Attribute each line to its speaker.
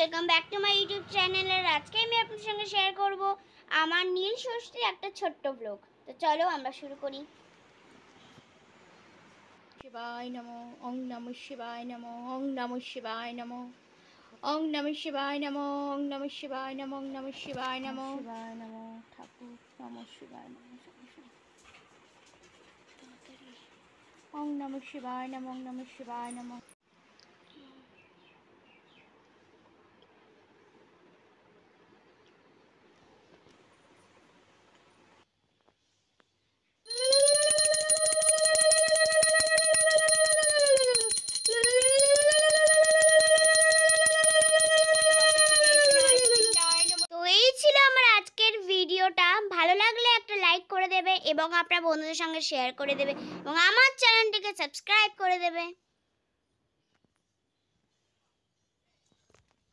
Speaker 1: Welcome back to my YouTube চ্যানেলের। আজকে আমি আপনাদের সঙ্গে শেয়ার করব আমার নীল ষষ্ঠীর একটা ছোট্ট ব্লগ। তো চলো আমরা শুরু করি।
Speaker 2: শিবায় নমো ওং নমঃ শিবায় নমো ওং নমঃ শিবায় নমো ওং নমঃ শিবায় নমো ওং নমঃ শিবায় নমো ওং নমঃ শিবায় নমো শিবায় নমো ঠাকুর নমঃ শিবায় নমো ওং নমঃ শিবায় নমো ওং নমঃ শিবায় নমো।
Speaker 1: তো এই ছিল আমার আজকের ভিডিওটা। ভালো লাগলে একটা লাইক করে দেবে এবং আপনার বন্ধুদের সঙ্গে শেয়ার করে দেবে এবং আমার চ্যানেলটিকে সাবস্ক্রাইব করে দেবে।